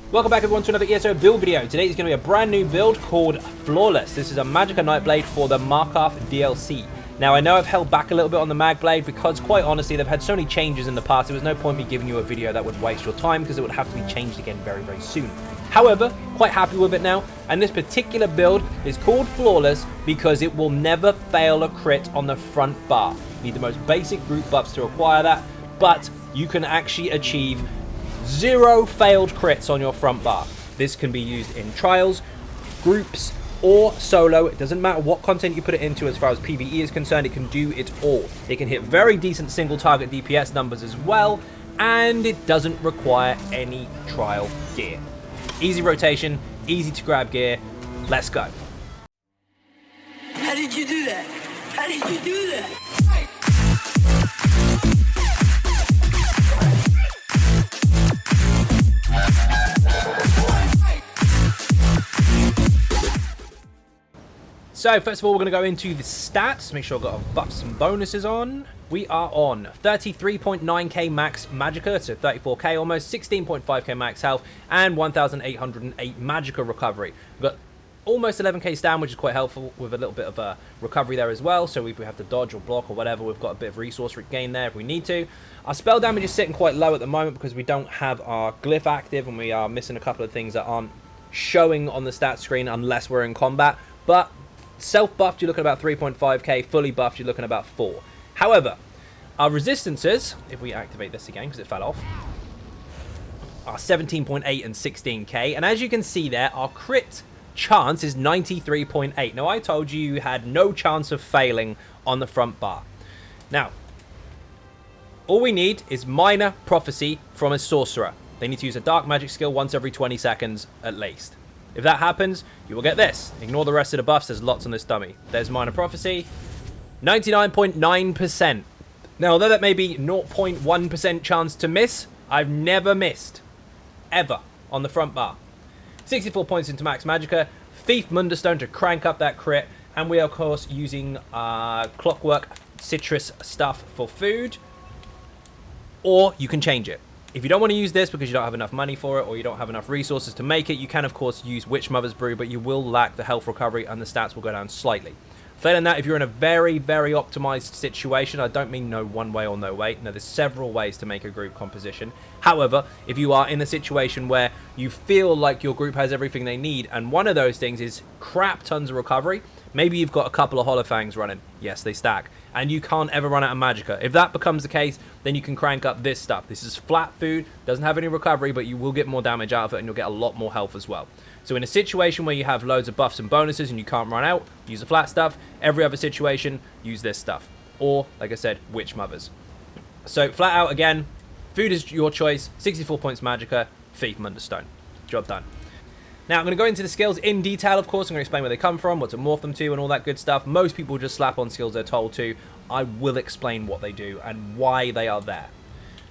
Welcome back everyone to another ESO build video. Today is going to be a brand new build called Flawless. This is a Magicka Nightblade for the Markarth DLC. Now I know I've held back a little bit on the Magblade because quite honestly they've had so many changes in the past. There was no point me giving you a video that would waste your time because it would have to be changed again very soon. However, quite happy with it now, and this particular build is called Flawless because it will never fail a crit on the front bar. You need the most basic group buffs to acquire that, but you can actually achieve 0 failed crits on your front bar. This can be used in trials, groups, or solo. It doesn't matter what content you put it into as far as PVE is concerned, it can do it all. It can hit very decent single target DPS numbers as well, and it doesn't require any trial gear. Easy rotation, easy to grab gear. Let's go. How did you do that? How did you do that? So first of all, we're going to go into the stats. Make sure I've got our buffs and bonuses on. We are on 33.9k max Magicka, so 34k almost, 16.5k max health, and 1,808 Magicka recovery. We've got almost 11k stand, which is quite helpful with a little bit of recovery there as well. So if we have to dodge or block or whatever, we've got a bit of resource gain there if we need to. Our spell damage is sitting quite low at the moment because we don't have our glyph active, and we are missing a couple of things that aren't showing on the stat screen unless we're in combat. But self-buffed, you're looking at about 3.5k. Fully buffed, you're looking at about 4. However, our resistances, if we activate this again because it fell off, are 17.8 and 16k. And as you can see there, our crit chance is 93.8. Now, I told you had no chance of failing on the front bar. Now, all we need is Minor Prophecy from a sorcerer. They need to use a dark magic skill once every 20 seconds at least. If that happens, you will get this. Ignore the rest of the buffs. There's lots on this dummy. There's Minor Prophecy. 99.9%. Now, although that may be 0.1% chance to miss, I've never missed. Ever. On the front bar. 64 points into max Magicka. Thief Munderstone to crank up that crit. And we are, of course, using Clockwork Citrus stuff for food. Or you can change it. If you don't want to use this because you don't have enough money for it or you don't have enough resources to make it, you can, of course, use Witch Mother's Brew, but you will lack the health recovery and the stats will go down slightly. Failing that, if you're in a very optimized situation, I don't mean no one way or no way. No, there's several ways to make a group composition. However, if you are in a situation where you feel like your group has everything they need, and one of those things is crap tons of recovery, maybe you've got a couple of Holofangs running. Yes, they stack. And you can't ever run out of Magicka. If that becomes the case, then you can crank up this stuff. This is flat food, doesn't have any recovery, but you will get more damage out of it and you'll get a lot more health as well. So in a situation where you have loads of buffs and bonuses and you can't run out, use the flat stuff. Every other situation, use this stuff. Or, like I said, Witch Mothers. So flat out again, food is your choice. 64 points Magicka, Thief Munderstone. Job done. Now, I'm going to go into the skills in detail, of course. I'm going to explain where they come from, what to morph them to, and all that good stuff. Most people just slap on skills they're told to. I will explain what they do and why they are there.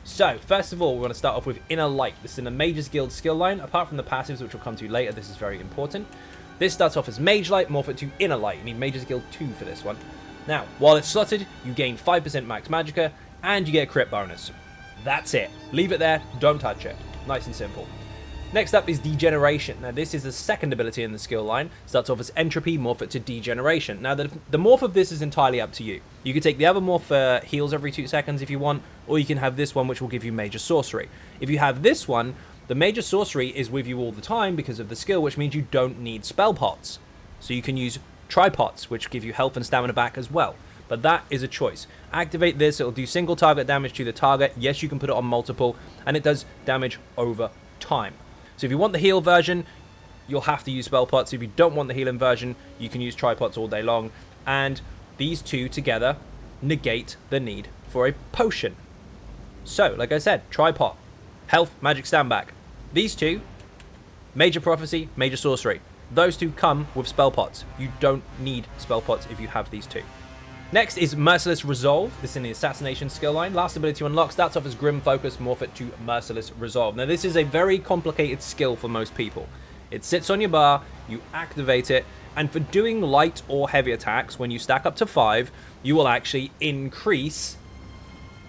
So, first of all, we're going to start off with Inner Light. This is in the Mage's Guild skill line. Apart from the passives, which we'll come to later, this is very important. This starts off as Mage Light, morph it to Inner Light. You need Mage's Guild 2 for this one. Now, while it's slotted, you gain 5% max Magicka, and you get a crit bonus. That's it. Leave it there. Don't touch it. Nice and simple. Next up is Degeneration. Now, this is the second ability in the skill line. Starts off as Entropy, morph it to Degeneration. Now, the morph of this is entirely up to you. You can take the other morph for heals every 2 seconds if you want, or you can have this one, which will give you Major Sorcery. If you have this one, the Major Sorcery is with you all the time because of the skill, which means you don't need spell pots. So you can use Tripots, which give you health and stamina back as well. But that is a choice. Activate this, it'll do single target damage to the target. Yes, you can put it on multiple, and it does damage over time. So if you want the heal version, you'll have to use spell pots. If you don't want the healing version, you can use tripots all day long. And these two together negate the need for a potion. So, like I said, tripot, health, magic standback. These two, Major Prophecy, Major Sorcery. Those two come with spell pots. You don't need spell pots if you have these two. Next is Merciless Resolve. This is in the Assassination skill line. Last ability to unlock starts off as Grim Focus, morph it to Merciless Resolve. Now, this is a very complicated skill for most people. It sits on your bar, you activate it, and for doing light or heavy attacks, when you stack up to 5, you will actually increase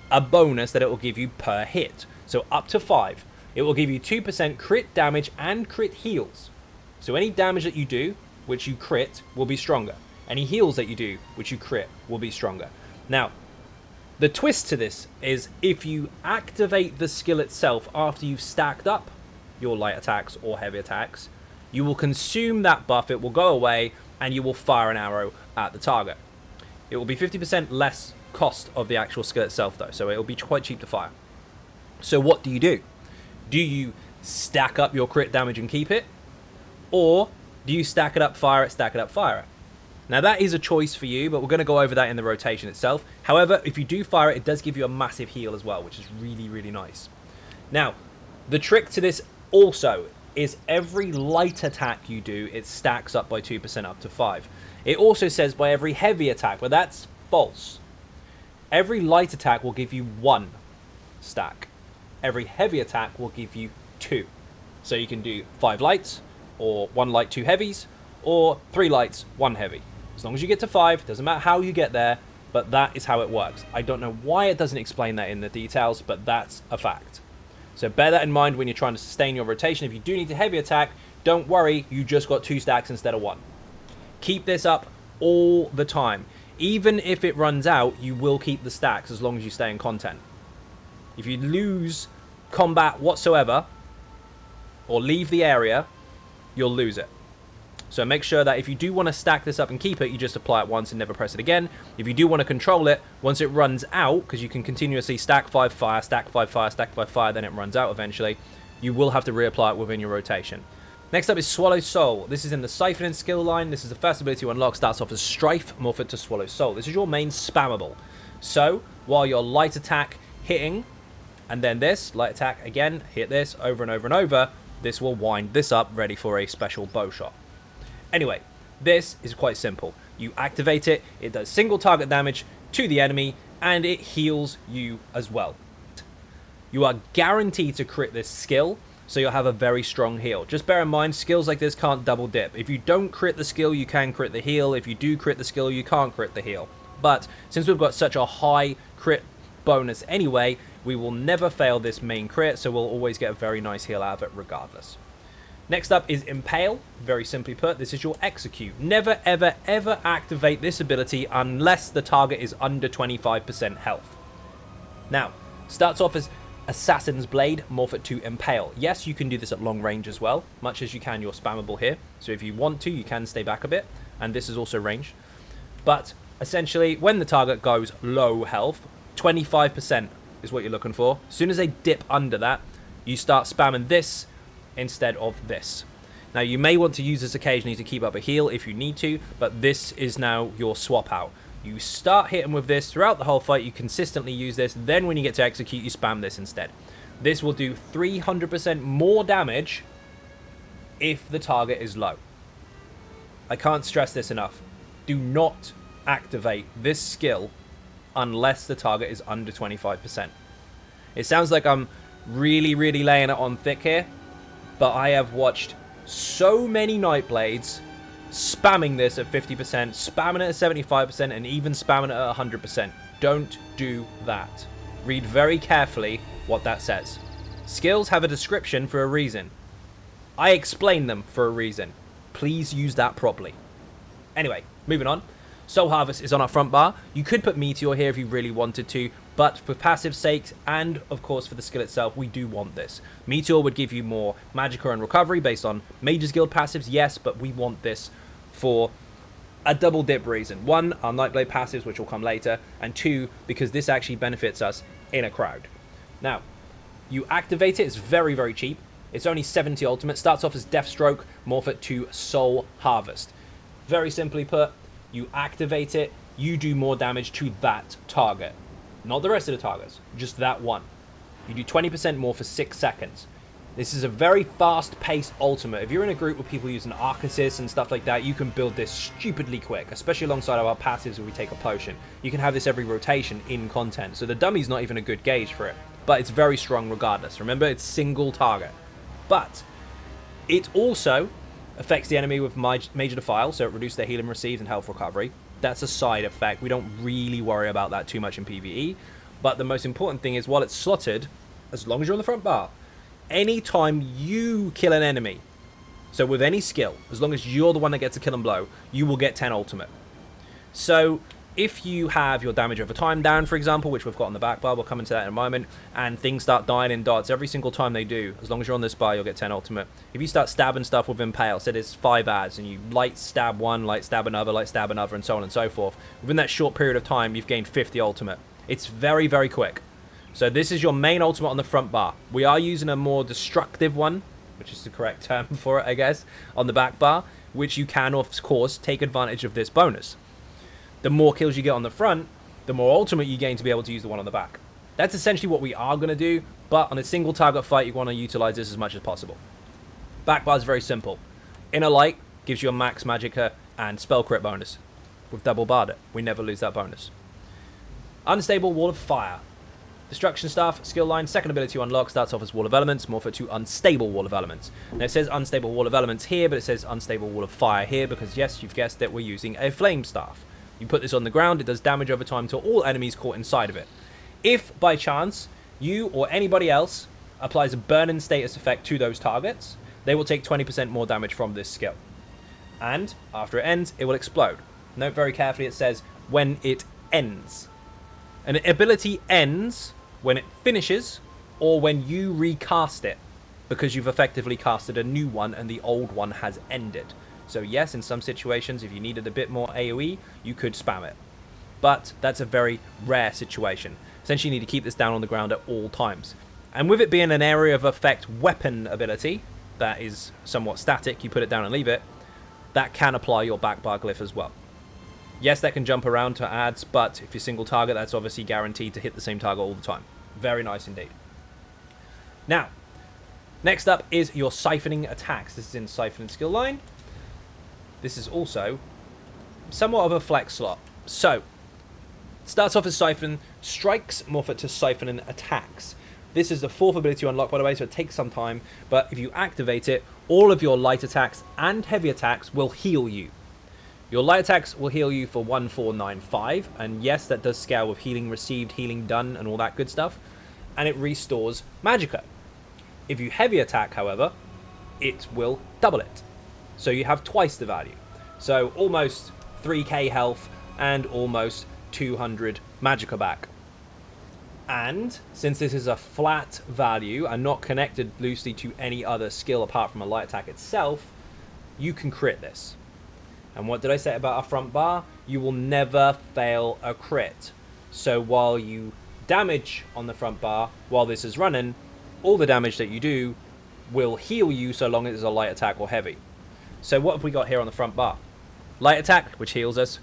a bonus that it will give you per hit. So up to 5. It will give you 2% crit damage and crit heals. So any damage that you do, which you crit, will be stronger. Any heals that you do, which you crit, will be stronger. Now, the twist to this is if you activate the skill itself after you've stacked up your light attacks or heavy attacks, you will consume that buff, it will go away, and you will fire an arrow at the target. It will be 50% less cost of the actual skill itself though, so it will be quite cheap to fire. So what do? Do you stack up your crit damage and keep it? Or do you stack it up, fire it, stack it up, fire it? Now that is a choice for you, but we're going to go over that in the rotation itself. However, if you do fire it, it does give you a massive heal as well, which is really, really nice. Now, the trick to this also is every light attack you do, it stacks up by 2% up to 5. It also says by every heavy attack, but that's false. Every light attack will give you 1 stack. Every heavy attack will give you 2. So you can do 5 lights, or 1 light, 2 heavies, or 3 lights, 1 heavy. As long as you get to 5, doesn't matter how you get there, but that is how it works. I don't know why it doesn't explain that in the details, but that's a fact. So bear that in mind when you're trying to sustain your rotation. If you do need a heavy attack, don't worry, you just got 2 stacks instead of 1. Keep this up all the time. Even if it runs out, you will keep the stacks as long as you stay in content. If you lose combat whatsoever, or leave the area, you'll lose it. So make sure that if you do want to stack this up and keep it, you just apply it once and never press it again. If you do want to control it, once it runs out, because you can continuously stack 5 fire, stack 5 fire, stack 5 fire, then it runs out eventually, you will have to reapply it within your rotation. Next up is Swallow Soul. This is in the Siphoning skill line. This is the first ability to unlock, starts off as Strife, morph it to Swallow Soul. This is your main spammable. So, while your light attack hitting, and then this, light attack again, hit this over and over and over, this will wind this up, ready for a special bow shot. Anyway, this is quite simple. You activate it, it does single target damage to the enemy, and it heals you as well. You are guaranteed to crit this skill, so you'll have a very strong heal. Just bear in mind, skills like this can't double dip. If you don't crit the skill, you can crit the heal. If you do crit the skill, you can't crit the heal. But since we've got such a high crit bonus anyway, we will never fail this main crit, so we'll always get a very nice heal out of it regardless. Next up is Impale. Very simply put, this is your execute. Never, ever, ever activate this ability unless the target is under 25% health. Now, starts off as Assassin's Blade, morph it to Impale. Yes, you can do this at long range as well, much as you can your spammable here. So if you want to, you can stay back a bit, and this is also ranged. But essentially, when the target goes low health, 25% is what you're looking for. As soon as they dip under that, you start spamming this instead of this. Now you may want to use this occasionally to keep up a heal if you need to, but this is now your swap out. You start hitting with this throughout the whole fight, you consistently use this, then when you get to execute you spam this instead. This will do 300% more damage if the target is low. I can't stress this enough. Do not activate this skill unless the target is under 25%. It sounds like I'm really laying it on thick here, but I have watched so many Nightblades spamming this at 50%, spamming it at 75%, and even spamming it at 100%. Don't do that. Read very carefully what that says. Skills have a description for a reason. I explain them for a reason. Please use that properly. Anyway, moving on. Soul Harvest is on our front bar. You could put Meteor here if you really wanted to, but for passive sakes and of course for the skill itself, we do want this. Meteor would give you more Magicka and recovery based on Mages Guild passives, yes, but we want this for a double dip reason. 1, our Nightblade passives, which will come later, and 2, because this actually benefits us in a crowd. Now, you activate it, it's very cheap. It's only 70 ultimate, starts off as Deathstroke, morph it to Soul Harvest. Very simply put, you activate it, you do more damage to that target. Not the rest of the targets, just that one. You do 20% more for 6 seconds. This is a very fast-paced ultimate. If you're in a group with people using Arcasis and stuff like that, you can build this stupidly quick, especially alongside our passives where we take a potion. You can have this every rotation in content, so the dummy's not even a good gauge for it. But it's very strong regardless. Remember, it's single target. But it also affects the enemy with Major Defile, so it reduces their healing received and health recovery. That's a side effect. We don't really worry about that too much in PVE. But the most important thing is, while it's slotted, as long as you're on the front bar, anytime you kill an enemy, so with any skill, as long as you're the one that gets a kill and blow, you will get 10 ultimate. So if you have your damage over time down, for example, which we've got on the back bar, we'll come into that in a moment, and things start dying in dots every single time they do, as long as you're on this bar, you'll get 10 ultimate. If you start stabbing stuff with Impale, say there's 5 ads, and you light stab one, light stab another, and so on and so forth, within that short period of time, you've gained 50 ultimate. It's very, very quick. So this is your main ultimate on the front bar. We are using a more destructive one, which is the correct term for it, I guess, on the back bar, which you can, of course, take advantage of this bonus. The more kills you get on the front, the more ultimate you gain to be able to use the one on the back. That's essentially what we are going to do, but on a single target fight, you want to utilize this as much as possible. Back bar is very simple. Inner Light gives you a max Magicka and spell crit bonus. We've double barred it. We never lose that bonus. Unstable Wall of Fire. Destruction Staff, skill line, second ability to unlock, starts off as Wall of Elements, morph it to Unstable Wall of Elements. Now it says Unstable Wall of Elements here, but it says Unstable Wall of Fire here, because yes, you've guessed it, we're using a Flame Staff. You put this on the ground, it does damage over time to all enemies caught inside of it. If, by chance, you or anybody else applies a burn-in status effect to those targets, they will take 20% more damage from this skill. And, after it ends, it will explode. Note very carefully it says, when it ends. An ability ends when it finishes, or when you recast it, because you've effectively casted a new one and the old one has ended. So yes, in some situations, if you needed a bit more AoE, you could spam it. But that's a very rare situation. Essentially, you need to keep this down on the ground at all times. And with it being an area of effect weapon ability, that is somewhat static, you put it down and leave it, that can apply your back bar glyph as well. Yes, that can jump around to ads, but if you're single target, that's obviously guaranteed to hit the same target all the time. Very nice indeed. Now, next up is your siphoning attacks. This is in siphoning skill line. This is also somewhat of a flex slot. So, starts off as siphon, strikes, morph it to siphoning attacks. This is the fourth ability to unlock, by the way, so it takes some time, but if you activate it, all of your light attacks and heavy attacks will heal you. Your light attacks will heal you for 1495, and yes, that does scale with healing received, healing done, and all that good stuff, and it restores Magicka. If you heavy attack, however, it will double it. So you have twice the value. So almost 3k health and almost 200 Magicka back. And since this is a flat value and not connected loosely to any other skill apart from a light attack itself, you can crit this. And what did I say about our front bar? You will never fail a crit. So while you damage on the front bar while this is running, all the damage that you do will heal you so long as it's a light attack or heavy. So what have we got here on the front bar? Light attack, which heals us.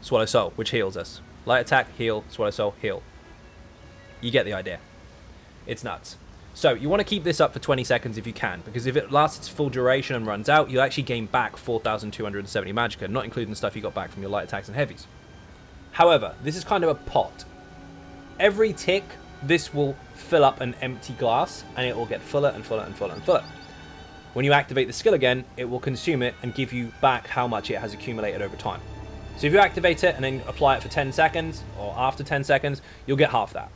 Swallow Soul, which heals us. Light attack, heal. Swallow Soul, heal. You get the idea. It's nuts. So you want to keep this up for 20 seconds if you can, because if it lasts its full duration and runs out, you'll actually gain back 4,270 Magicka, not including the stuff you got back from your light attacks and heavies. However, this is kind of a pot. Every tick, this will fill up an empty glass, and it will get fuller and fuller and fuller and fuller. When you activate the skill again, it will consume it and give you back how much it has accumulated over time. So if you activate it and then apply it for 10 seconds, or after 10 seconds, you'll get half that.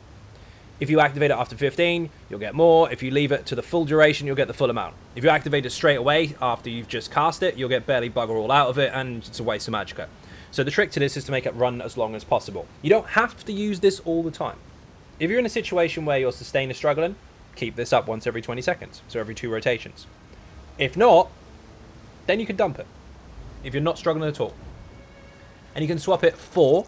If you activate it after 15, you'll get more. If you leave it to the full duration, you'll get the full amount. If you activate it straight away after you've just cast it, you'll get barely bugger all out of it, and it's a waste of Magicka. So the trick to this is to make it run as long as possible. You don't have to use this all the time. If you're in a situation where your sustain is struggling, keep this up once every 20 seconds, so every 2 rotations. If not, then you can dump it, if you're not struggling at all. And you can swap it for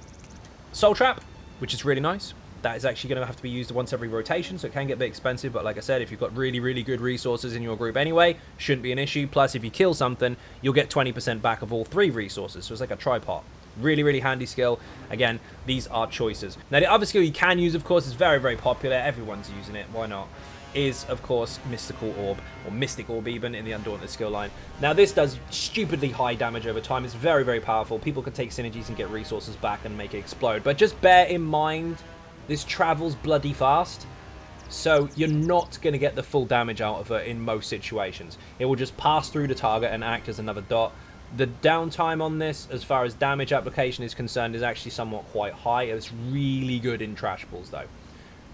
Soul Trap, which is really nice. That is actually going to have to be used once every rotation, so it can get a bit expensive, but like I said, if you've got really, really good resources in your group anyway, shouldn't be an issue. Plus, if you kill something, you'll get 20% back of all 3 resources, so it's like a tripod. Really, really handy skill. Again, these are choices. Now, the other skill you can use, of course, is very, very popular. Everyone's using it. Why not? Is, of course, Mystical Orb, or Mystic Orb even, in the Undaunted skill line. Now, this does stupidly high damage over time. It's very, very powerful. People can take synergies and get resources back and make it explode. But just bear in mind, this travels bloody fast, so you're not going to get the full damage out of it in most situations. It will just pass through the target and act as another dot. The downtime on this, as far as damage application is concerned, is actually somewhat quite high. It's really good in trash pools, though.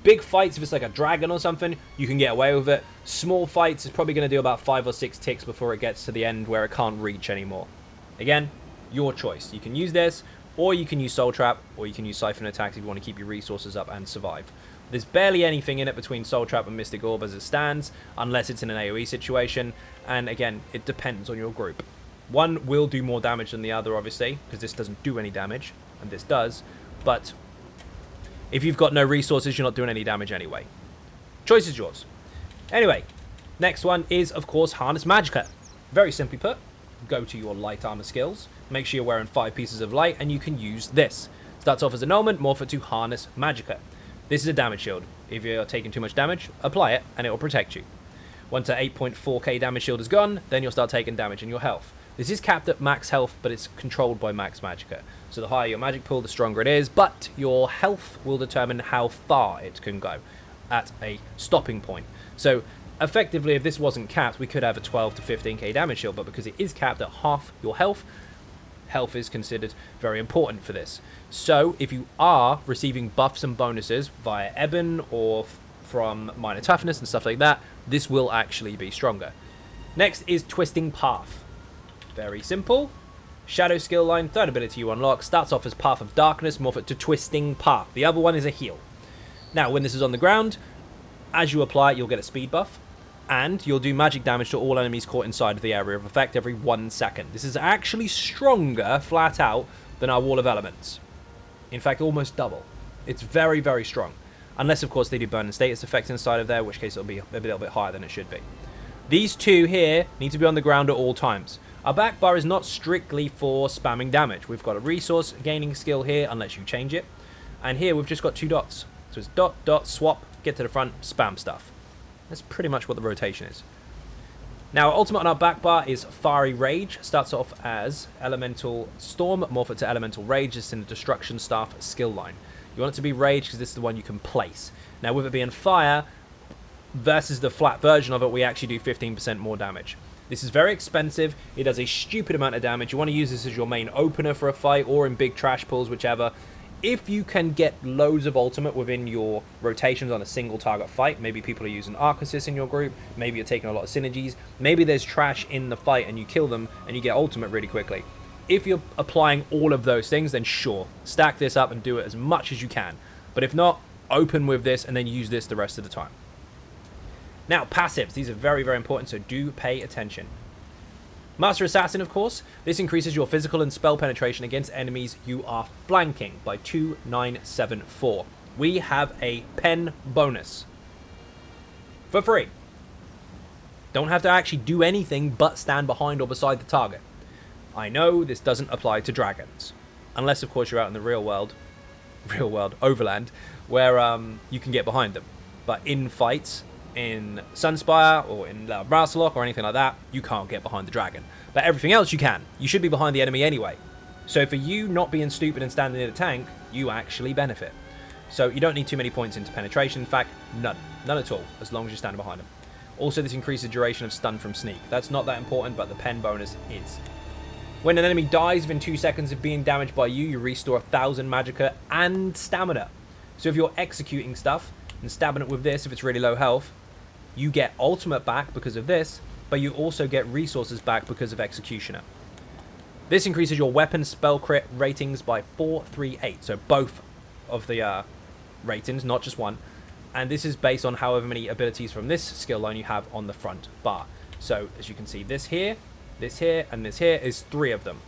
Big fights, if it's like a dragon or something, you can get away with it. Small fights, it's probably going to do about 5 or 6 ticks before it gets to the end where it can't reach anymore. Again, your choice. You can use this, or you can use Soul Trap, or you can use Siphon Attacks if you want to keep your resources up and survive. There's barely anything in it between Soul Trap and Mystic Orb as it stands, unless it's in an AoE situation, and again, it depends on your group. One will do more damage than the other, obviously, because this doesn't do any damage, and this does, but if you've got no resources, you're not doing any damage anyway. Choice is yours. Anyway, next one is, of course, Harness Magicka. Very simply put, go to your light armor skills, make sure you're wearing 5 pieces of light, and you can use this. Starts off as annulment, morph it to Harness Magicka. This is a damage shield. If you're taking too much damage, apply it, and it will protect you. Once an 8.4k damage shield is gone, then you'll start taking damage in your health. This is capped at max health, but it's controlled by max Magicka. So the higher your magic pool, the stronger it is, but your health will determine how far it can go at a stopping point. So effectively, if this wasn't capped, we could have a 12 to 15k damage shield, but because it is capped at half your health, health is considered very important for this. So if you are receiving buffs and bonuses via Ebon or from minor toughness and stuff like that, this will actually be stronger. Next is Twisting Path. Very simple. Shadow skill line, third ability you unlock, starts off as Path of Darkness, morph it to Twisting Path. The other one is a heal. Now, when this is on the ground, as you apply it, you'll get a speed buff, and you'll do magic damage to all enemies caught inside of the area of effect every 1 second. This is actually stronger, flat out, than our Wall of Elements. In fact, almost double. It's very, very strong. Unless, of course, they do burn and status effects inside of there, in which case it'll be a little bit higher than it should be. These two here need to be on the ground at all times. Our back bar is not strictly for spamming damage. We've got a resource gaining skill here, unless you change it. And here we've just got 2 dots. So it's dot, dot, swap, get to the front, spam stuff. That's pretty much what the rotation is. Now, our ultimate on our back bar is Fiery Rage. Starts off as Elemental Storm, morph it to Elemental Rage. It's in the Destruction Staff skill line. You want it to be Rage because this is the one you can place. Now, with it being Fire versus the flat version of it, we actually do 15% more damage. This is very expensive. It does a stupid amount of damage. You want to use this as your main opener for a fight or in big trash pools, whichever. If you can get loads of ultimate within your rotations on a single target fight, maybe people are using Arc Assist in your group, maybe you're taking a lot of synergies, maybe there's trash in the fight and you kill them and you get ultimate really quickly. If you're applying all of those things, then sure, stack this up and do it as much as you can. But if not, open with this and then use this the rest of the time. Now, passives. These are very, very important, so do pay attention. Master Assassin, of course. This increases your physical and spell penetration against enemies you are flanking by 2974. We have a pen bonus. For free. Don't have to actually do anything but stand behind or beside the target. I know this doesn't apply to dragons. Unless, of course, you're out in the real world, overland, where you can get behind them. But in fights, in Sunspire or in Braslock or anything like that, you can't get behind the dragon. But everything else you can. You should be behind the enemy anyway. So for you not being stupid and standing near the tank, you actually benefit. So you don't need too many points into penetration. In fact, none. None at all, as long as you're standing behind them. Also, this increases the duration of stun from sneak. That's not that important, but the pen bonus is. When an enemy dies within 2 seconds of being damaged by you, you restore 1000 Magicka and stamina. So if you're executing stuff and stabbing it with this, if it's really low health, you get ultimate back because of this, but you also get resources back because of Executioner. This increases your weapon spell crit ratings by 438, so both of the ratings, not just one. And this is based on however many abilities from this skill line you have on the front bar. So as you can see, this here, and this here is 3 of them.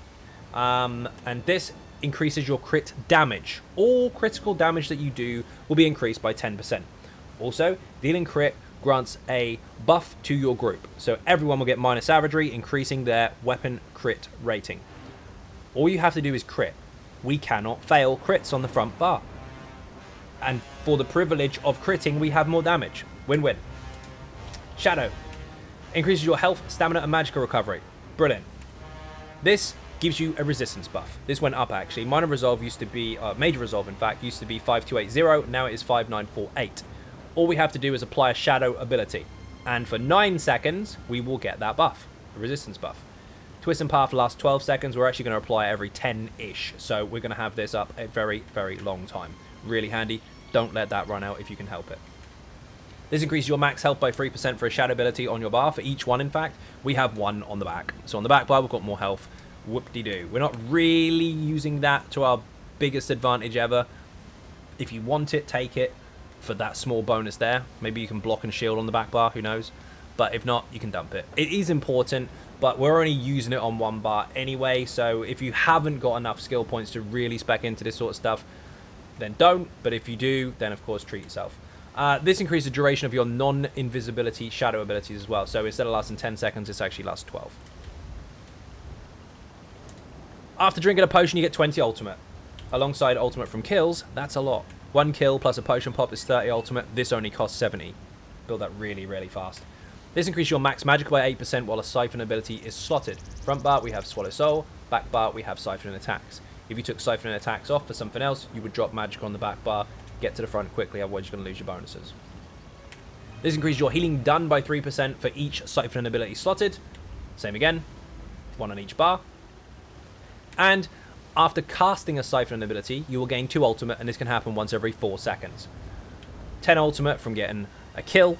And this increases your crit damage. All critical damage that you do will be increased by 10%. Also, dealing crit grants a buff to your group. So everyone will get minus savagery, increasing their weapon crit rating. All you have to do is crit. We cannot fail crits on the front bar. And for the privilege of critting, we have more damage. Win-win. Shadow. Increases your health, stamina, and Magicka recovery. Brilliant. This gives you a resistance buff. This went up, actually. Minor Resolve used to be, Major Resolve, in fact, used to be 5280. Now it is 5948. All we have to do is apply a Shadow ability. And for 9 seconds, we will get that buff. A resistance buff. Twist and Path lasts 12 seconds. We're actually going to apply every 10-ish. So we're going to have this up a very, very long time. Really handy. Don't let that run out if you can help it. This increases your max health by 3% for a shadow ability on your bar. For each one, in fact, we have one on the back. So on the back bar, we've got more health. Whoop-de-doo. We're not really using that to our biggest advantage ever. If you want it, take it for that small bonus there. Maybe you can block and shield on the back bar, who knows. But if not, you can dump it. It is important, but we're only using it on one bar anyway. So if you haven't got enough skill points to really spec into this sort of stuff, then don't. But if you do, then of course treat yourself. This increases the duration of your non-invisibility shadow abilities as well. So instead of lasting 10 seconds, it's actually lasts 12. After drinking a potion, you get 20 ultimate. Alongside ultimate from kills, that's a lot. 1 kill plus a potion pop is 30 ultimate. This only costs 70. Build that really, really fast. This increases your max magic by 8% while a siphon ability is slotted. Front bar, we have Swallow Soul. Back bar, we have Siphon and Attacks. If you took Siphon and Attacks off for something else, you would drop magic on the back bar. Get to the front quickly, otherwise you're going to lose your bonuses. This increases your healing done by 3% for each Siphon ability slotted. Same again. 1 on each bar. And after casting a Siphon ability, you will gain 2 ultimate, and this can happen once every 4 seconds. 10 ultimate from getting a kill.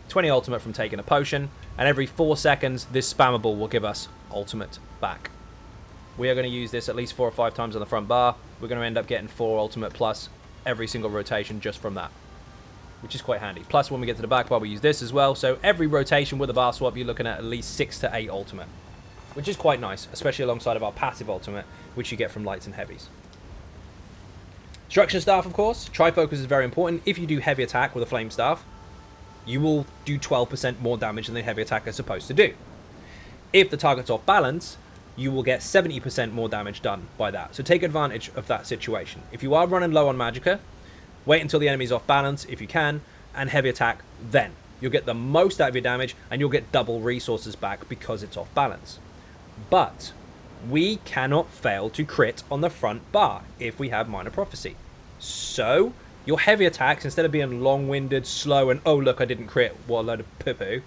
20 ultimate from taking a potion. And every 4 seconds, this spammable will give us ultimate back. We are going to use this at least 4 or 5 times on the front bar. We're going to end up getting 4 ultimate plus every single rotation just from that, which is quite handy. Plus, when we get to the back bar, we use this as well. So every rotation with a bar swap, you're looking at least 6 to 8 ultimate, which is quite nice, especially alongside of our passive ultimate, which you get from lights and heavies. Structure staff, of course. Trifocus is very important. If you do heavy attack with a flame staff, you will do 12% more damage than the heavy attack is supposed to do. If the target's off balance, you will get 70% more damage done by that. So take advantage of that situation. If you are running low on Magicka, wait until the enemy's off balance if you can, and heavy attack then. You'll get the most out of your damage, and you'll get double resources back because it's off balance. But we cannot fail to crit on the front bar if we have Minor Prophecy. So your heavy attacks, instead of being long-winded, slow, and oh look, I didn't crit, what a load of poo-poo,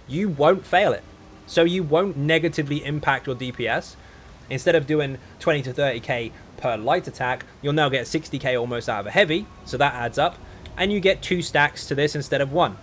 you won't fail it. So you won't negatively impact your DPS. Instead of doing 20 to 30k per light attack, you'll now get 60k almost out of a heavy, so that adds up, and you get 2 stacks to this instead of 1.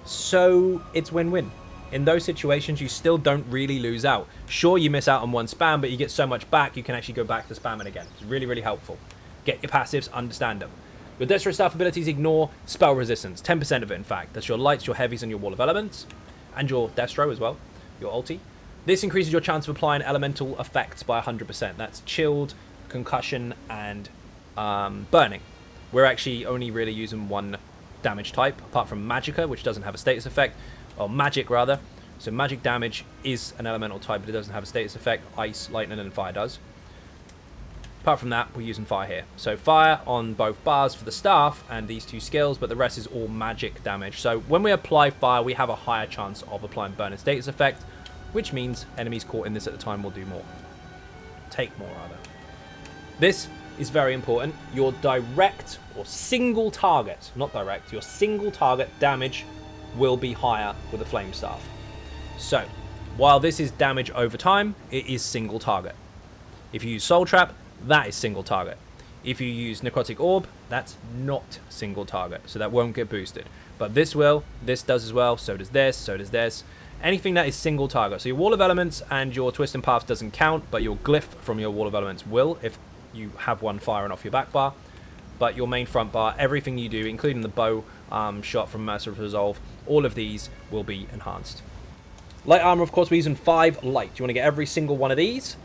So it's win-win. In those situations, you still don't really lose out. Sure, you miss out on 1 spam, but you get so much back, you can actually go back to spamming again. It's really, really helpful. Get your passives, understand them. Your Destro staff abilities ignore spell resistance, 10% of it in fact. That's your lights, your heavies, and your wall of elements, and your Destro as well. Your ulti. This increases your chance of applying elemental effects by 100%. That's chilled, concussion, and burning. We're actually only really using 1 damage type, apart from Magicka, which doesn't have a status effect, or magic rather. So magic damage is an elemental type, but it doesn't have a status effect. Ice, lightning, and fire does. Apart from that, we're using fire here. So fire on both bars for the staff and these 2 skills, but the rest is all magic damage. So when we apply fire, we have a higher chance of applying burn and status effect, which means enemies caught in this at the time will do more. Take more, rather. This is very important. Your direct or single target, not direct, your single target damage will be higher with a flame staff. So, while this is damage over time, it is single target. If you use Soul Trap, that is single target. If you use Necrotic Orb, that's not single target, so that won't get boosted. But this will, this does as well, so does this, so does this. Anything that is single target. So your Wall of Elements and your Twist and Path doesn't count, but your Glyph from your Wall of Elements will, if you have one firing off your back bar. But your main front bar, everything you do, including the bow shot from Merciful Resolve, all of these will be enhanced. Light Armor, of course, we're using 5 light. You want to get every single one of these.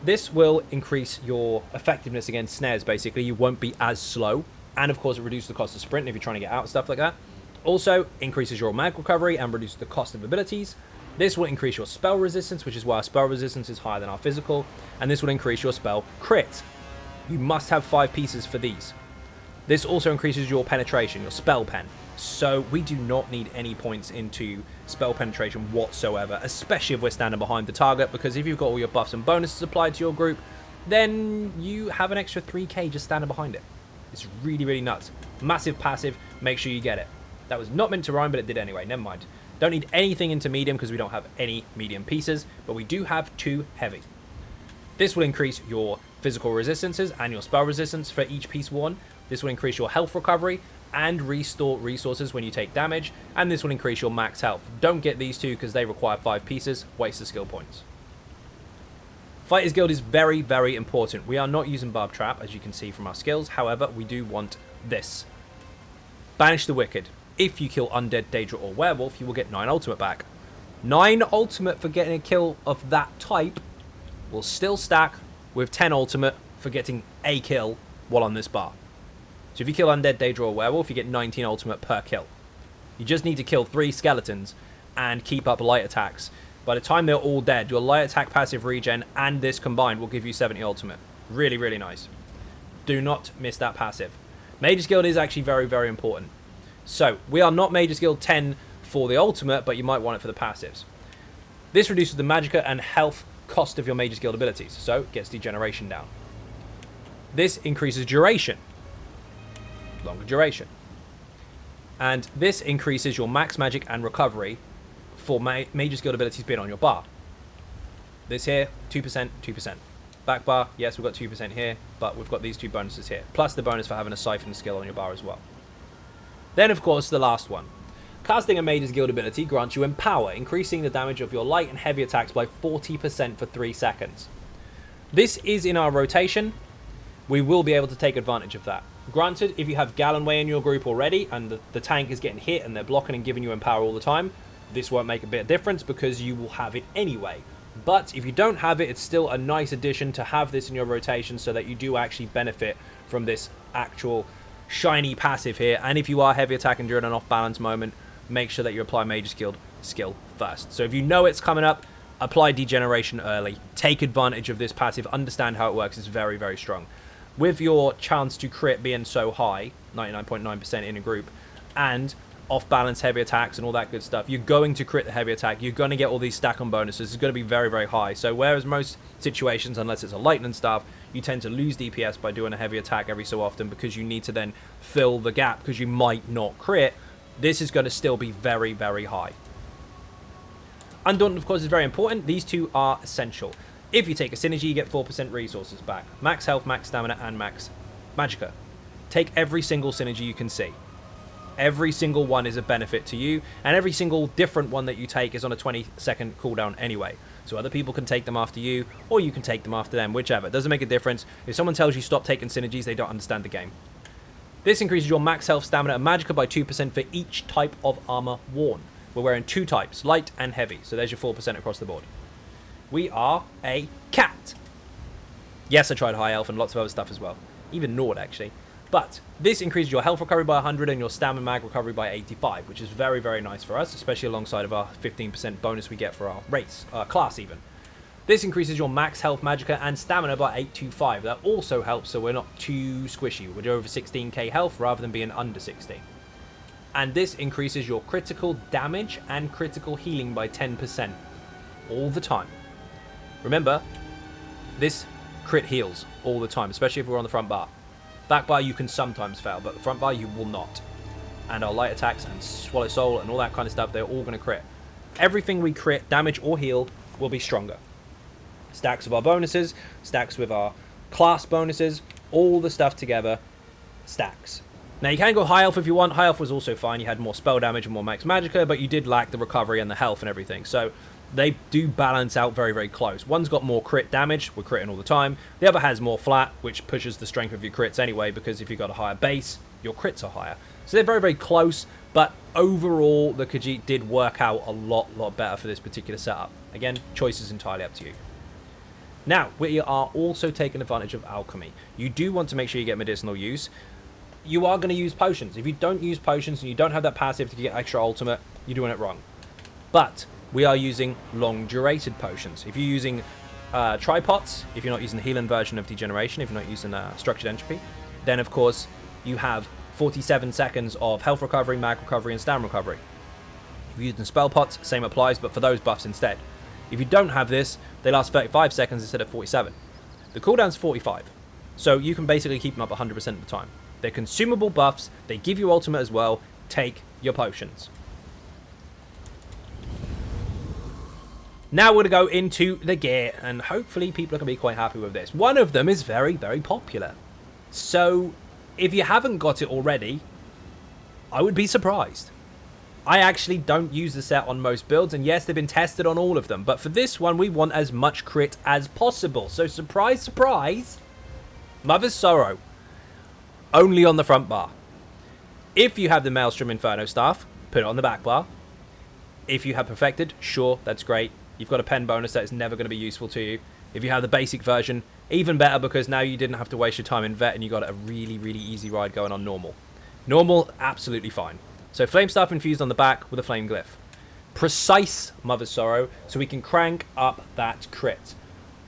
This will increase your effectiveness against snares, basically. You won't be as slow. And, of course, it reduces the cost of sprint if you're trying to get out, stuff like that. Also, increases your mag recovery and reduces the cost of abilities. This will increase your spell resistance, which is why our spell resistance is higher than our physical. And this will increase your spell crit. You must have 5 pieces for these. This also increases your penetration, your spell pen. So we do not need any points into spell penetration whatsoever, especially if we're standing behind the target, because if you've got all your buffs and bonuses applied to your group, then you have an extra 3k just standing behind it. It's really, really nuts. Massive passive, make sure you get it. That was not meant to rhyme, but it did anyway, never mind. Don't need anything into medium because we don't have any medium pieces, but we do have 2 heavy. This will increase your physical resistances and your spell resistance for each piece worn. This will increase your health recovery and restore resources when you take damage, and this will increase your max health. Don't get these two because they require 5 pieces, waste of skill points. Fighter's Guild is very, very important. We are not using Barb Trap, as you can see from our skills. However, we do want this. Banish the Wicked. If you kill Undead, Daedra, or Werewolf, you will get 9 ultimate back. 9 ultimate for getting a kill of that type will still stack with 10 ultimate for getting a kill while on this bar. So if you kill Undead, Daedra, or Werewolf, you get 19 ultimate per kill. You just need to kill 3 skeletons and keep up light attacks. By the time they're all dead, your light attack passive regen and this combined will give you 70 ultimate. Really, really nice. Do not miss that passive. Mage's Guild is actually very, very important. So, we are not Mage's Guild 10 for the ultimate, but you might want it for the passives. This reduces the Magicka and health cost of your Mage's Guild abilities, so it gets degeneration down. This increases duration. Longer duration. And this increases your max magic and recovery for Mage's Guild abilities being on your bar. This here, 2%, 2%. Back bar, yes, we've got 2% here, but we've got these 2 bonuses here. Plus the bonus for having a siphon skill on your bar as well. Then, of course, the last one. Casting a Mage's Guild ability grants you Empower, increasing the damage of your light and heavy attacks by 40% for 3 seconds. This is in our rotation. We will be able to take advantage of that. Granted, if you have Gallonway in your group already and the tank is getting hit and they're blocking and giving you Empower all the time, this won't make a bit of difference because you will have it anyway. But if you don't have it, it's still a nice addition to have this in your rotation so that you do actually benefit from this actual shiny passive here. And if you are heavy attacking during an off-balance moment, make sure that you apply Mage's Guild skill first. So if you know it's coming up, apply Degeneration early. Take advantage of this passive. Understand how it works. It's very, very strong. With your chance to crit being so high, 99.9% in a group, and off-balance heavy attacks and all that good stuff, you're going to crit the heavy attack. You're going to get all these stack-on bonuses. It's going to be very, very high. So whereas most situations, unless it's a lightning staff, you tend to lose DPS by doing a heavy attack every so often because you need to then fill the gap because you might not crit, this is going to still be very, very high. Undaunted, of course, is very important. These two are essential. If you take a synergy, you get 4% resources back. Max health, max stamina, and max magicka. Take every single synergy you can see. Every single one is a benefit to you, and every single different one that you take is on a 20-second cooldown anyway. So other people can take them after you, or you can take them after them, whichever. It doesn't make a difference. If someone tells you stop taking synergies, they don't understand the game. This increases your max health, stamina, and magicka by 2% for each type of armor worn. We're wearing 2 types, light and heavy, so there's your 4% across the board. We are a cat. Yes, I tried high elf and lots of other stuff as well. Even Nord, actually. But this increases your health recovery by 100 and your stamina mag recovery by 85, which is very, very nice for us, especially alongside of our 15% bonus we get for our race, class even. This increases your max health, magicka, and stamina by 825. That also helps so we're not too squishy. We're over 16k health rather than being under 16. And this increases your critical damage and critical healing by 10% all the time. Remember, this crit heals all the time, especially if we're on the front bar. Back bar you can sometimes fail, but the front bar you will not. And our light attacks and swallow soul and all that kind of stuff, they're all going to crit. Everything we crit, damage or heal, will be stronger. Stacks with our bonuses, stacks with our class bonuses, all the stuff together stacks. Now you can go high elf if you want. High elf was also fine. You had more spell damage and more max magicka, but you did lack the recovery and the health and everything. So they do balance out very, very close. One's got more crit damage, we're critting all the time. The other has more flat, which pushes the strength of your crits anyway, because if you've got a higher base, your crits are higher. So they're very, very close, but overall, the Khajiit did work out a lot better for this particular setup. Again, choice is entirely up to you. Now, we are also taking advantage of alchemy. You do want to make sure you get medicinal use. You are going to use potions. If you don't use potions and you don't have that passive to get extra ultimate, you're doing it wrong. But we are using long-durated potions. If you're using tripods, if you're not using the healing version of degeneration, if you're not using structured entropy, then of course you have 47 seconds of health recovery, mag recovery, and stamina recovery. If you're using spell pots, same applies, but for those buffs instead. If you don't have this, they last 35 seconds instead of 47. The cooldown's 45, so you can basically keep them up 100% of the time. They're consumable buffs, they give you ultimate as well. Take your potions. Now we're going to go into the gear, and hopefully people are going to be quite happy with this. One of them is very, very popular. So If you haven't got it already, I would be surprised. I actually don't use the set on most builds, and yes, they've been tested on all of them, but for this one, we want as much crit as possible. So surprise, surprise, Mother's Sorrow, only on the front bar. If you have the Maelstrom Inferno staff, put it on the back bar. If you have Perfected, sure, that's great. You've got a pen bonus that is never going to be useful to you. If you have the basic version, even better, because now you didn't have to waste your time in Vet and you got a really, really easy ride going on Normal. Normal, absolutely fine. So Flame Staff infused on the back with a Flame Glyph. Precise Mother's Sorrow, so we can crank up that crit.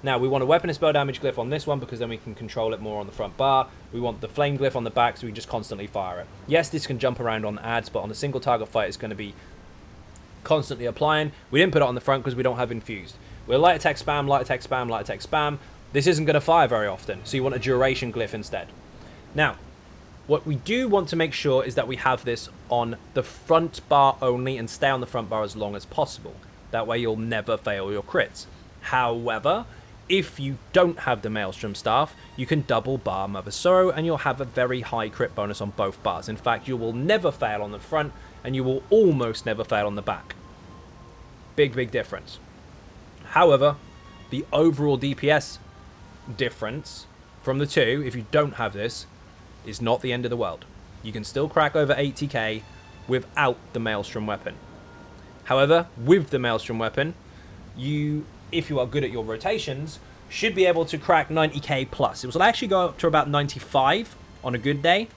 Now, we want a weapon and spell damage glyph on this one because then we can control it more on the front bar. We want the Flame Glyph on the back so we just constantly fire it. Yes, this can jump around on ads, but on the single target fight, it's going to be constantly applying. We didn't put it on the front because we don't have infused. We're light attack spam, light attack spam, light attack spam. This isn't going to fire very often, so you want a duration glyph instead. Now, what we do want to make sure is that we have this on the front bar only and stay on the front bar as long as possible. That way you'll never fail your crits. However, if you don't have the Maelstrom staff, you can double bar Mother's Sorrow and you'll have a very high crit bonus on both bars. In fact, you will never fail on the front and you will almost never fail on the back. Big, big difference. However, the overall DPS difference from the two, if you don't have this, is not the end of the world. You can still crack over 80k without the Maelstrom weapon. However, with the Maelstrom weapon, you, if you are good at your rotations, should be able to crack 90k plus. It will actually go up to about 95 on a good day.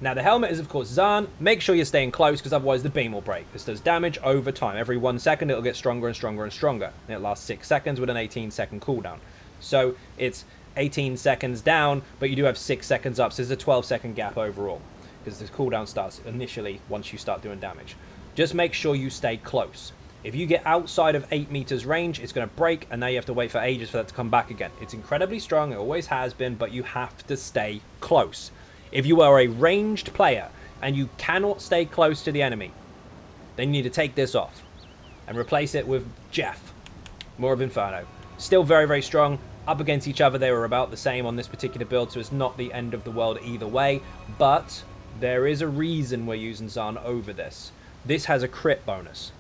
Now the helmet is of course Zan. Make sure you're staying close because otherwise the beam will break. This does damage over time. Every 1 second it'll get stronger and stronger and stronger. And it lasts 6 seconds with an 18-second cooldown. So it's 18 seconds down, but you do have 6 seconds up, so there's a 12-second gap overall, because the cooldown starts initially once you start doing damage. Just make sure you stay close. If you get outside of 8 meters range, it's going to break, and now you have to wait for ages for that to come back again. It's incredibly strong, it always has been, but you have to stay close. If you are a ranged player, and you cannot stay close to the enemy, then you need to take this off, and replace it with Jeff, more of Inferno. Still very, very strong. Up against each other, they were about the same on this particular build, so it's not the end of the world either way. But there is a reason we're using Zan over this. This has a crit bonus.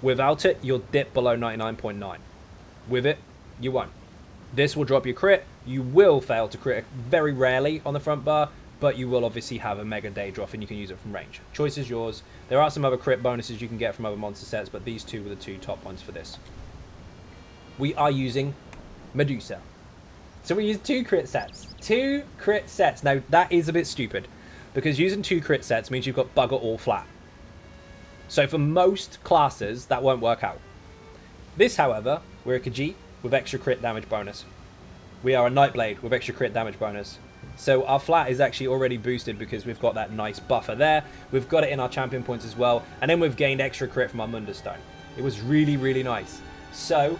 Without it, you'll dip below 99.9. With it, you won't. This will drop your crit. You will fail to crit very rarely on the front bar, but you will obviously have a mega day drop and you can use it from range. Choice is yours. There are some other crit bonuses you can get from other monster sets, but these two were the two top ones for this. We are using Medusa. So we use 2 crit sets. 2 crit sets. Now, that is a bit stupid, because using 2 crit sets means you've got bugger all flat. So for most classes, that won't work out. This, however, we're a Khajiit with extra crit damage bonus. We are a Nightblade with extra crit damage bonus. So our flat is actually already boosted because we've got that nice buffer there. We've got it in our champion points as well. And then we've gained extra crit from our Mundustone. It was really, really nice. So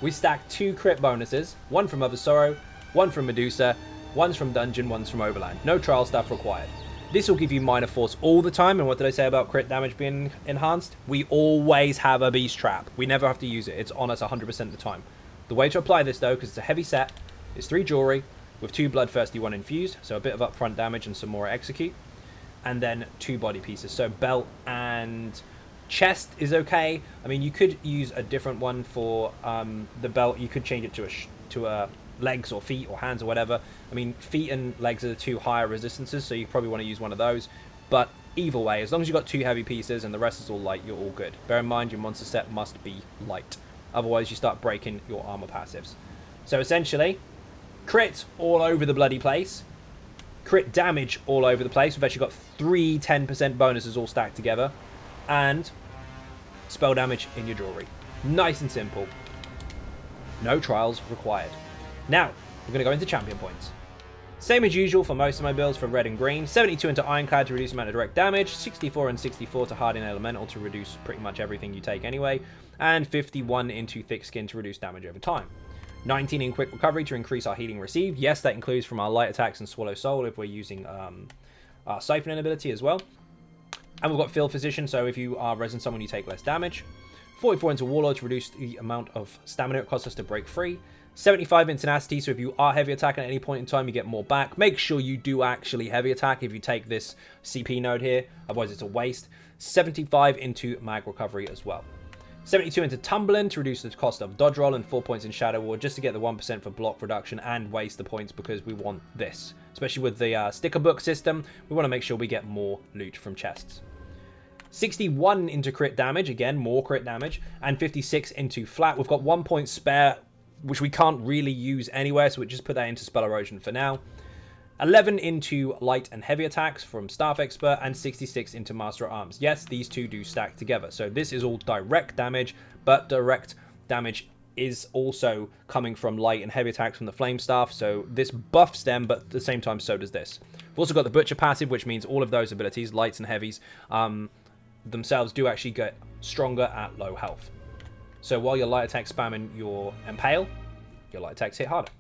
we stacked 2 crit bonuses, one from Mother's Sorrow, one from Medusa, one's from Dungeon, one's from Overland. No trial stuff required. This will give you minor force all the time, and what did I say about crit damage being enhanced? We always have a beast trap. We never have to use it. It's on us 100% of the time. The way to apply this though, because it's a heavy set, is 3 jewelry with 2 bloodthirsty, 1 infused, so a bit of upfront damage and some more execute, and then 2 body pieces, so belt and chest is okay. I mean, you could use a different one for the belt. You could change it to a legs or feet or hands or whatever. I mean, feet and legs are the 2 higher resistances, so you probably want to use one of those. But either way, as long as you've got 2 heavy pieces and the rest is all light, you're all good. Bear in mind, your monster set must be light. Otherwise, you start breaking your armor passives. So essentially, crit all over the bloody place. Crit damage all over the place. We've actually got 3 10% bonuses all stacked together. And spell damage in your jewelry. Nice and simple. No trials required. Now, we're going to go into champion points. Same as usual for most of my builds for red and green. 72 into Ironclad to reduce amount of direct damage. 64 and 64 to Hardened Elemental to reduce pretty much everything you take anyway. And 51 into Thick Skin to reduce damage over time. 19 in Quick Recovery to increase our healing received. Yes, that includes from our light attacks and Swallow Soul if we're using our Siphoning ability as well. And we've got Field Physician, so if you are resin someone, you take less damage. 44 into Warlord to reduce the amount of stamina it costs us to break free. 75 in Tenacity, so if you are heavy attacking at any point in time, you get more back. Make sure you do actually heavy attack if you take this CP node here, otherwise it's a waste. 75 into Mag Recovery as well. 72 into Tumbling to reduce the cost of Dodge Roll, and 4 points in Shadow Ward just to get the 1% for block reduction and waste the points because we want this. Especially with the sticker book system, we want to make sure we get more loot from chests. 61 into crit damage, again, more crit damage, and 56 into flat. We've got 1 point spare, which we can't really use anywhere, so we just put that into Spell Erosion for now. 11 into light and heavy attacks from Staff Expert, and 66 into Master at Arms. Yes, these two do stack together, so this is all direct damage, but direct damage is also coming from light and heavy attacks from the Flame Staff, so this buffs them, but at the same time so does this. We've also got the Butcher passive, which means all of those abilities, lights and heavies, themselves do actually get stronger at low health. So while your light attack spamming your Impale, your light attacks hit harder.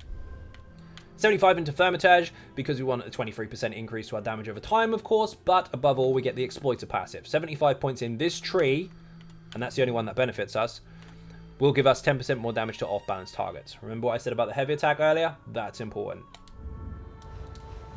75 into Thermitage, because we want a 23% increase to our damage over time, of course, but above all, we get the Exploiter passive. 75 points in this tree, and that's the only one that benefits us, will give us 10% more damage to off-balance targets. Remember what I said about the heavy attack earlier? That's important.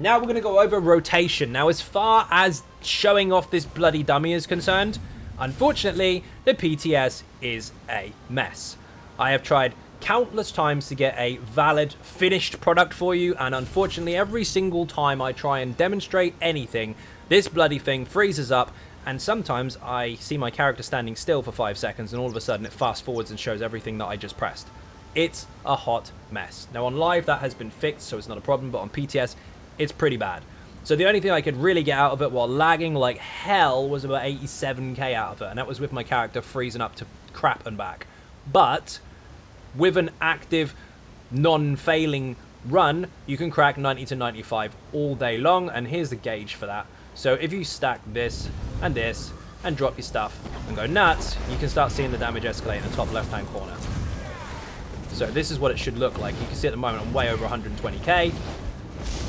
Now we're going to go over rotation. Now, as far as showing off this bloody dummy is concerned, unfortunately, the PTS is a mess. I have tried countless times to get a valid finished product for you, and unfortunately every single time I try and demonstrate anything, this bloody thing freezes up, and sometimes I see my character standing still for 5 seconds and all of a sudden it fast forwards and shows everything that I just pressed. It's a hot mess. Now on live that has been fixed, so it's not a problem, but on PTS it's pretty bad. So the only thing I could really get out of it while lagging like hell was about 87k out of it, and that was with my character freezing up to crap and back. But with an active, non-failing run, you can crack 90 to 95 all day long, and here's the gauge for that. So if you stack this and drop your stuff and go nuts, you can start seeing the damage escalate in the top left-hand corner. So this is what it should look like. You can see at the moment I'm way over 120k.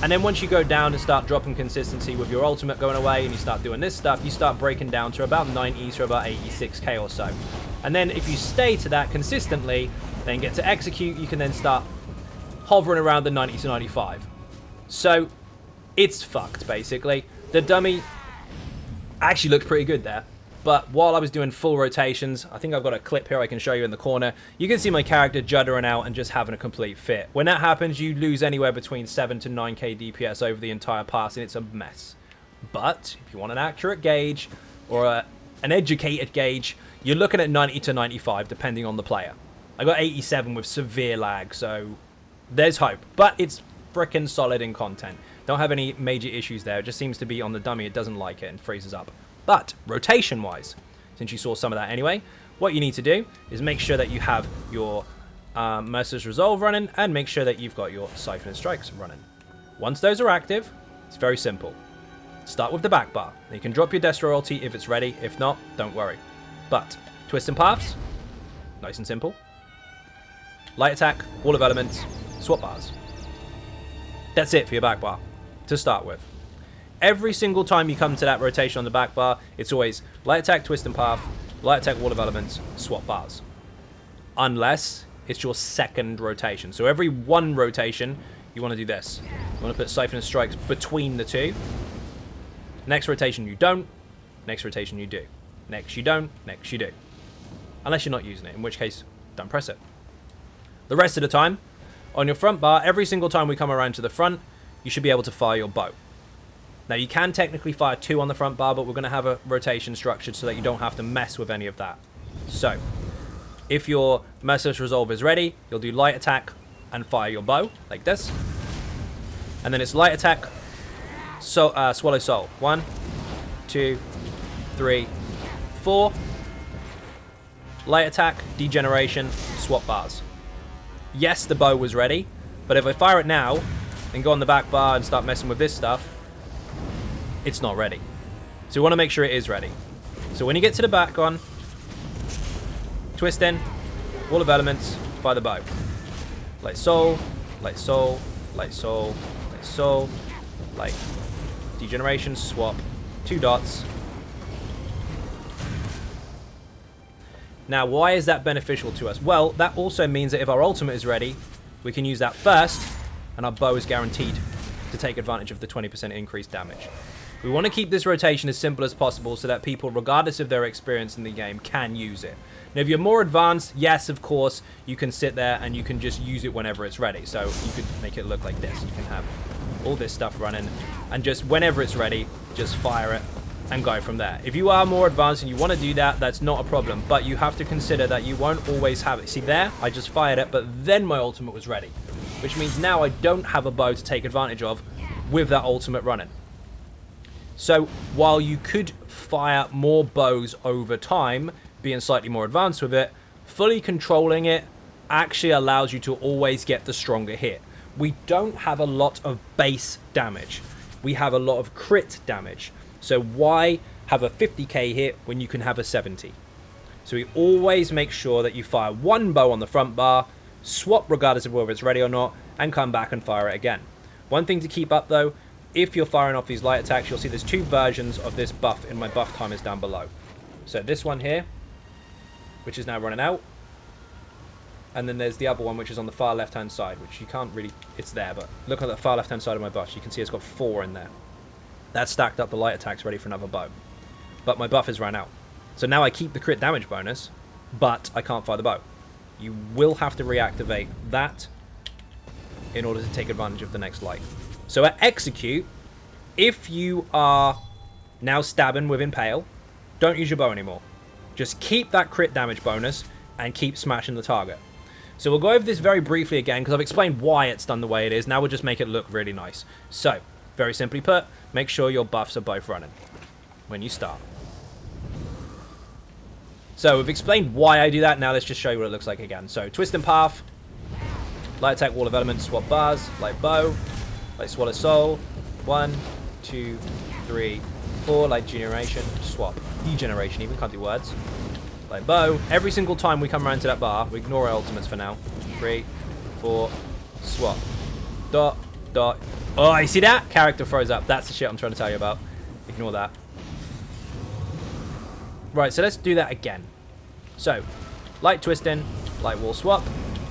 And then once you go down and start dropping consistency with your ultimate going away and you start doing this stuff, you start breaking down to about 90 to about 86k or so. And then if you stay to that consistently, then get to execute, you can then start hovering around the 90 to 95. So it's fucked, basically. The dummy actually looked pretty good there. But while I was doing full rotations, I think I've got a clip here I can show you in the corner. You can see my character juddering out and just having a complete fit. When that happens, you lose anywhere between 7 to 9k DPS over the entire pass, and it's a mess. But if you want an accurate gauge or an educated gauge, you're looking at 90 to 95, depending on the player. I got 87 with severe lag, so there's hope. But it's freaking solid in content. Don't have any major issues there. It just seems to be on the dummy. It doesn't like it and freezes up. But rotation-wise, since you saw some of that anyway, what you need to do is make sure that you have your Merciless Resolve running and make sure that you've got your Siphon Strikes running. Once those are active, it's very simple. Start with the back bar. You can drop your Destro ulti if it's ready. If not, don't worry. But Twisting Paths, nice and simple. Light Attack, Wall of Elements, swap bars. That's it for your back bar to start with. Every single time you come to that rotation on the back bar, it's always Light Attack, Twist and Path, Light Attack, Wall of Elements, swap bars. Unless it's your second rotation. So every one rotation, you want to do this. You want to put Siphon and Strikes between the two. Next rotation you don't. Next rotation you do. Next you don't. Next you do. Unless you're not using it, in which case, don't press it. The rest of the time, on your front bar, every single time we come around to the front, you should be able to fire your bow. Now, you can technically fire 2 on the front bar, but we're going to have a rotation structured so that you don't have to mess with any of that. So, if your Merciless Resolve is ready, you'll do Light Attack and fire your bow, like this. And then it's Light Attack, Swallow Soul. 1, 2, 3, 4. Light Attack, Degeneration, swap bars. Yes, the bow was ready, but if I fire it now and go on the back bar and start messing with this stuff, it's not ready. So we want to make sure it is ready. So when you get to the back on, twist in, Wall of Elements, fire the bow. Light Soul, Light Soul, Light Soul, Light Soul, Light. Degeneration, swap, 2 dots. Now, why is that beneficial to us? Well, that also means that if our ultimate is ready, we can use that first, and our bow is guaranteed to take advantage of the 20% increased damage. We want to keep this rotation as simple as possible so that people, regardless of their experience in the game, can use it. Now, if you're more advanced, yes, of course, you can sit there and you can just use it whenever it's ready. So you could make it look like this. You can have all this stuff running, and just whenever it's ready, just fire it and go from there. If you are more advanced and you want to do that, that's not a problem. But you have to consider that you won't always have it. See there? I just fired it, but then my ultimate was ready. Which means now I don't have a bow to take advantage of with that ultimate running. So while you could fire more bows over time, being slightly more advanced with it, fully controlling it actually allows you to always get the stronger hit. We don't have a lot of base damage. We have a lot of crit damage. So why have a 50k hit when you can have a 70? So we always make sure that you fire one bow on the front bar, swap regardless of whether it's ready or not, and come back and fire it again. One thing to keep up though, if you're firing off these light attacks, you'll see there's two versions of this buff in my buff timers down below. So this one here, which is now running out. And then there's the other one, which is on the far left-hand side, which you can't really... It's there, but look at the far left-hand side of my buffs. You can see it's got 4 in there. That's stacked up the light attacks ready for another bow. But my buff has run out. So now I keep the crit damage bonus, but I can't fire the bow. You will have to reactivate that in order to take advantage of the next light. So at execute, if you are now stabbing with impale, don't use your bow anymore. Just keep that crit damage bonus and keep smashing the target. So we'll go over this very briefly again because I've explained why it's done the way it is. Now we'll just make it look really nice. So, very simply put, make sure your buffs are both running when you start. So we've explained why I do that. Now let's just show you what it looks like again. So twist and path, light attack, wall of elements, swap bars, light bow, light swallow soul, 1, 2, 3, 4, light generation, swap, degeneration even, can't do words. Light bow. Every single time we come around to that bar, we ignore our ultimates for now. 3, 4, swap. Dot, dot. Oh, you see that? Character froze up. That's the shit I'm trying to tell you about. Ignore that. Right, so let's do that again. So, light twisting, light wall swap,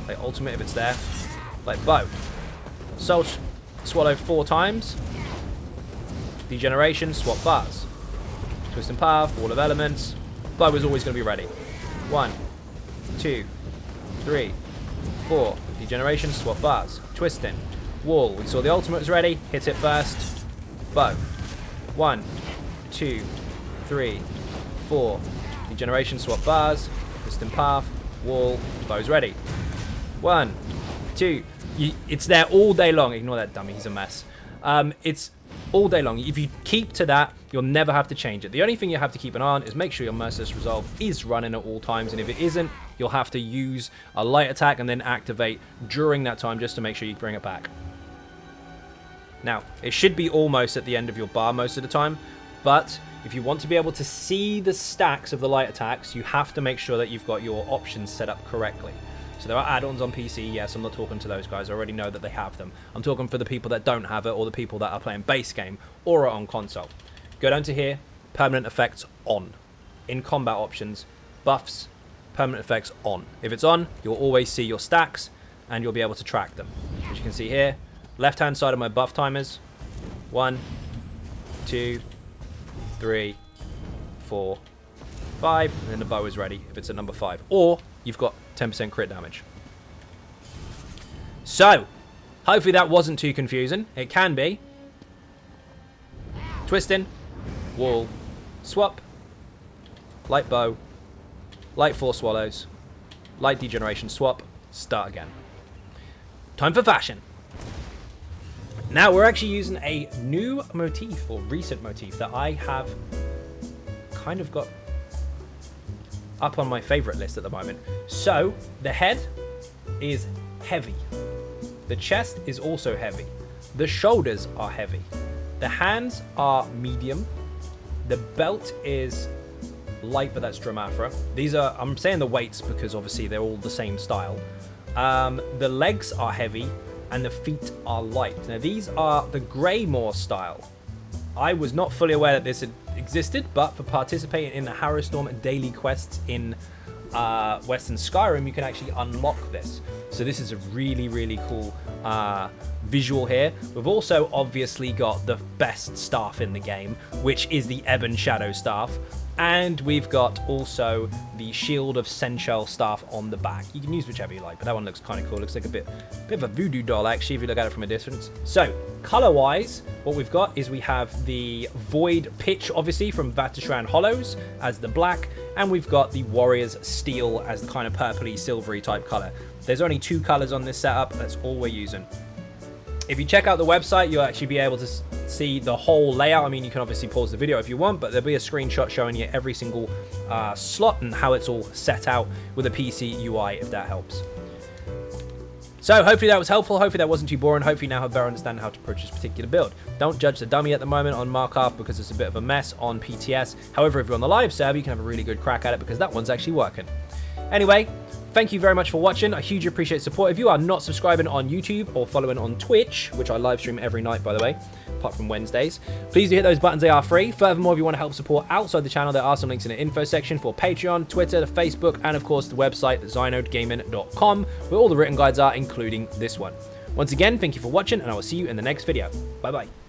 light ultimate if it's there, light bow. Soul swallow 4 times. Degeneration, swap bars. Twist and path, wall of elements. Bow is always going to be ready. 1, 2, 3, 4. Degeneration, swap bars. Twisting. Wall. We saw the ultimate was ready. Hit it first. Bow. 1, 2, 3, 4. Degeneration, swap bars. Twist and path. Wall. Bow's ready. 1, 2. It's there all day long. Ignore that dummy. He's a mess. It's all day long. If you keep to that, you'll never have to change it. The only thing you have to keep an eye on is make sure your Merciless Resolve is running at all times, and if it isn't, you'll have to use a light attack and then activate during that time just to make sure you bring it back. Now, it should be almost at the end of your bar most of the time, but if you want to be able to see the stacks of the light attacks, you have to make sure that you've got your options set up correctly. So there are add-ons on PC, yes, I'm not talking to those guys, I already know that they have them. I'm talking for the people that don't have it, or the people that are playing base game, or are on console. Go down to here, permanent effects on. In combat options, buffs, permanent effects on. If it's on, you'll always see your stacks, and you'll be able to track them. As you can see here, left-hand side of my buff timers, 1, 2, 3, 4, 5, and then the bow is ready if it's at number 5. Or you've got 10% crit damage. So, hopefully that wasn't too confusing. It can be. Twisting, wall, swap, light bow, light 4 swallows, light degeneration, swap, start again. Time for fashion. Now we're actually using a new motif, or recent motif, that I have kind of got up on my favorite list at the moment. So the head is heavy, the chest is also heavy, the shoulders are heavy, the hands are medium, the belt is light, but that's Dramathra. These are, I'm saying the weights because obviously they're all the same style. The legs are heavy and the feet are light. Now these are the Greymore style. I was not fully aware that this had existed, but for participating in the Harrowstorm daily quests in Western Skyrim, you can actually unlock this. So this is a really, really cool visual here. We've also obviously got the best staff in the game, which is the Ebon Shadow staff. And we've got also the Shield of Senchel staff on the back. You can use whichever you like, but that one looks kind of cool. Looks like a bit of a voodoo doll, actually, if you look at it from a distance. So, color-wise, what we've got is we have the Void Pitch, obviously, from Vatashran Hollows as the black, and we've got the Warrior's Steel as the kind of purpley, silvery type color. There's only 2 colors on this setup. That's all we're using. If you check out the website, you'll actually be able to see the whole layout. I mean, you can obviously pause the video if you want, but there'll be a screenshot showing you every single slot and how it's all set out with a PC UI, if that helps. So hopefully that was helpful. Hopefully that wasn't too boring. Hopefully you now have a better understanding how to approach this particular build. Don't judge the dummy at the moment on Markarth because it's a bit of a mess on PTS. However, if you're on the live server, you can have a really good crack at it because that one's actually working. Anyway, thank you very much for watching. I hugely appreciate support. If you are not subscribing on YouTube or following on Twitch, which I live stream every night, by the way, apart from Wednesdays, please do hit those buttons. They are free. Furthermore, if you want to help support outside the channel, there are some links in the info section for Patreon, Twitter, the Facebook, and of course the website, XynodeGaming.com, where all the written guides are, including this one. Once again, thank you for watching, and I will see you in the next video. Bye-bye.